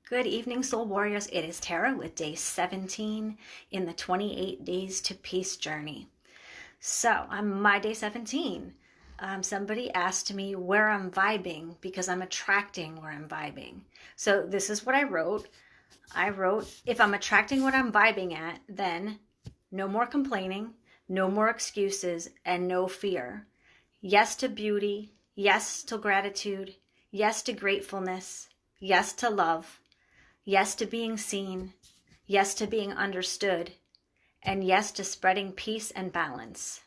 Good evening, Soul Warriors. It is Tara with day 17 in the 28 Days to Peace journey. So, on my day 17, somebody asked me where I'm vibing because I'm attracting where I'm vibing. So, this is what I wrote. If I'm attracting what I'm vibing at, then no more complaining, no more excuses, and no fear. Yes to beauty, yes to gratitude, yes to gratefulness, yes to love. Yes to being seen, yes to being understood, and yes to spreading peace and balance.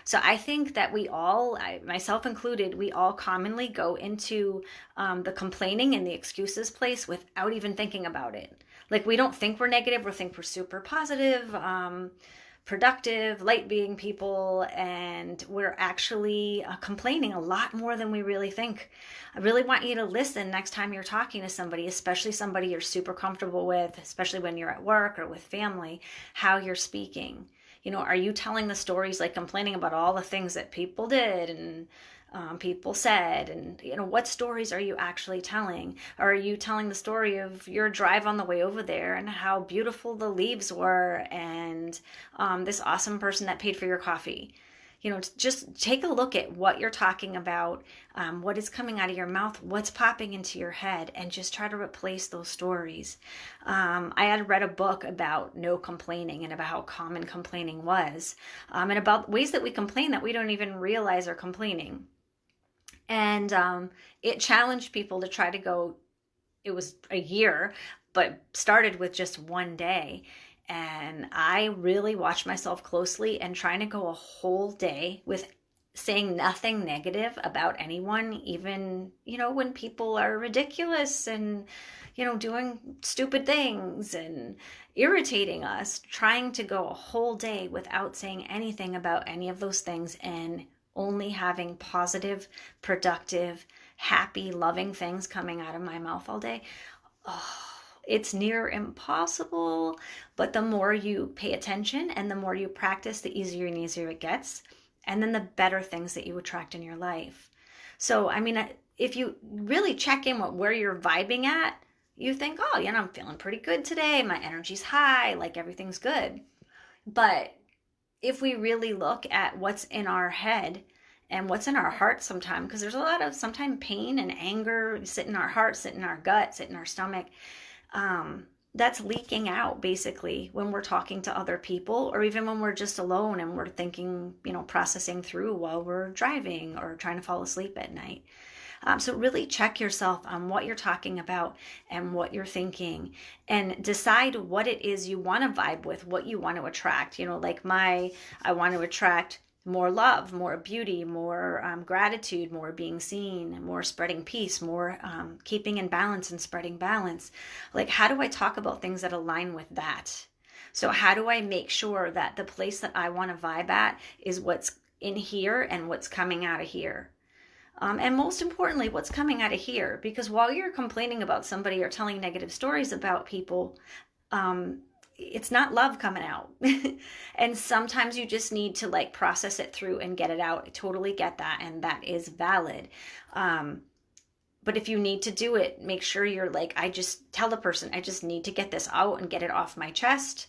So I think that we all, myself included, we all commonly go into the complaining and the excuses place without even thinking about it. Like we don't think we're negative, we think we're super positive, productive, light being people, and we're actually complaining a lot more than we really think. I really want you to listen next time you're talking to somebody, especially somebody you're super comfortable with, especially when you're at work or with family, how you're speaking. Are you telling the stories like complaining about all the things that people did and people said? And, what stories are you actually telling? Or are you telling the story of your drive on the way over there and how beautiful the leaves were and this awesome person that paid for your coffee? Just take a look at what you're talking about, what is coming out of your mouth, what's popping into your head, and just try to replace those stories. I had read a book about no complaining and about how common complaining was, and about ways that we complain that we don't even realize are complaining. And it challenged people to try to go, it was a year, but started with just one day. And I really watched myself closely and trying to go a whole day with saying nothing negative about anyone, even, when people are ridiculous and, doing stupid things and irritating us, trying to go a whole day without saying anything about any of those things and only having positive, productive, happy, loving things coming out of my mouth all day. Oh, it's near impossible, but the more you pay attention and the more you practice, the easier and easier it gets. And then the better things that you attract in your life. So, if you really check in with where you're vibing at, you think, oh, I'm feeling pretty good today. My energy's high, like everything's good. But if we really look at what's in our head and what's in our heart sometimes, because there's a lot of sometimes pain and anger sit in our heart, sit in our gut, sit in our stomach. That's leaking out basically when we're talking to other people or even when we're just alone and we're thinking, processing through while we're driving or trying to fall asleep at night. So really check yourself on what you're talking about and what you're thinking and decide what it is you want to vibe with, what you want to attract. I want to attract more love, more beauty, more gratitude, more being seen, more spreading peace, more keeping in balance and spreading balance. Like, how do I talk about things that align with that? So how do I make sure that the place that I want to vibe at is what's in here and what's coming out of here? And most importantly, what's coming out of here? Because while you're complaining about somebody or telling negative stories about people, it's not love coming out. And sometimes you just need to process it through and get it out. I totally get that. And that is valid. But if you need to do it, make sure you're I just tell the person, I just need to get this out and get it off my chest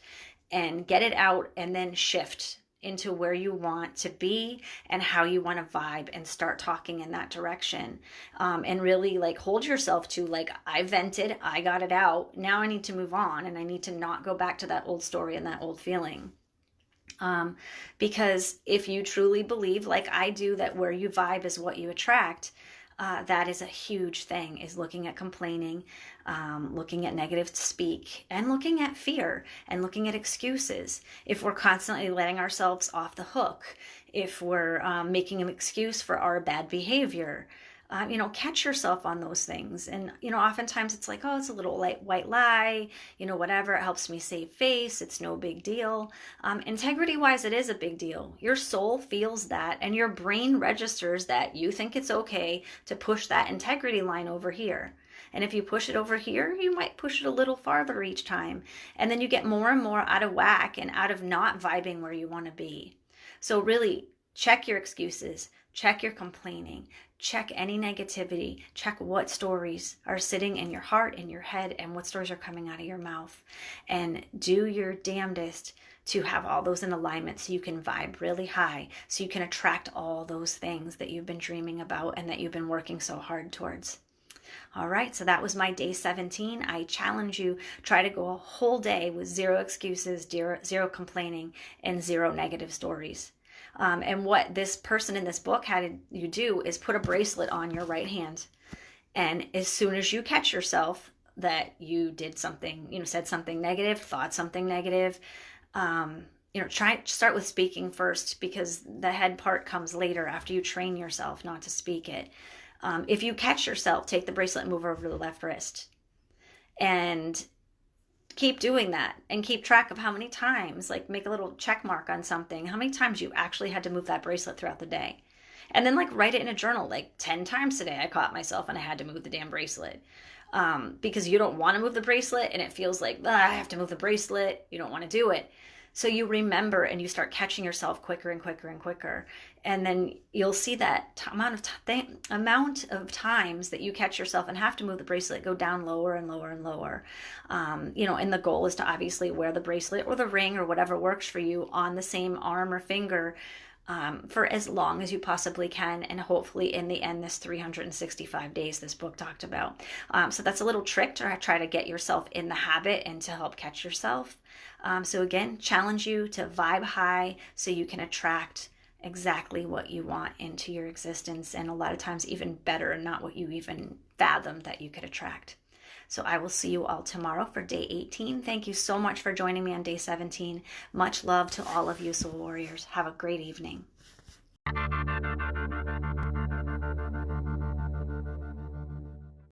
and get it out and then shift into where you want to be and how you want to vibe and start talking in that direction. And really hold yourself to I vented, I got it out. Now I need to move on and I need to not go back to that old story and that old feeling. Because if you truly believe like I do that where you vibe is what you attract, that is a huge thing, is looking at complaining, looking at negative speak, and looking at fear, and looking at excuses. If we're constantly letting ourselves off the hook, if we're making an excuse for our bad behavior, catch yourself on those things. And, oftentimes it's oh, it's a little white lie, whatever, it helps me save face. It's no big deal. Integrity wise, it is a big deal. Your soul feels that and your brain registers that you think it's okay to push that integrity line over here. And if you push it over here, you might push it a little farther each time. And then you get more and more out of whack and out of not vibing where you want to be. So really check your excuses. check your complaining, check any negativity, check what stories are sitting in your heart, in your head, and what stories are coming out of your mouth. And do your damnedest to have all those in alignment so you can vibe really high, so you can attract all those things that you've been dreaming about and that you've been working so hard towards. All right, so that was my day 17. I challenge you, try to go a whole day with zero excuses, zero complaining, and zero negative stories. And what this person in this book had you do is put a bracelet on your right hand. And as soon as you catch yourself that you did something, said something negative, thought something negative, start with speaking first, because the head part comes later after you train yourself not to speak it. If you catch yourself, take the bracelet and move over to the left wrist. And keep doing that and keep track of how many times, like make a little check mark on something, how many times you actually had to move that bracelet throughout the day. And then write it in a journal, 10 times today I caught myself and I had to move the damn bracelet. Because you don't want to move the bracelet and it feels like, I have to move the bracelet. You don't want to do it. So you remember and you start catching yourself quicker and quicker and quicker. And then you'll see that amount of times that you catch yourself and have to move the bracelet go down lower and lower and lower. And the goal is to obviously wear the bracelet or the ring or whatever works for you on the same arm or finger for as long as you possibly can, and hopefully in the end this 365 days this book talked about. So that's a little trick to try to get yourself in the habit and to help catch yourself. So again, challenge you to vibe high so you can attract exactly what you want into your existence, and a lot of times even better, not what you even fathomed that you could attract. So I will see you all tomorrow for day 18. Thank you so much for joining me on day 17. Much love to all of you soul warriors. Have a great evening.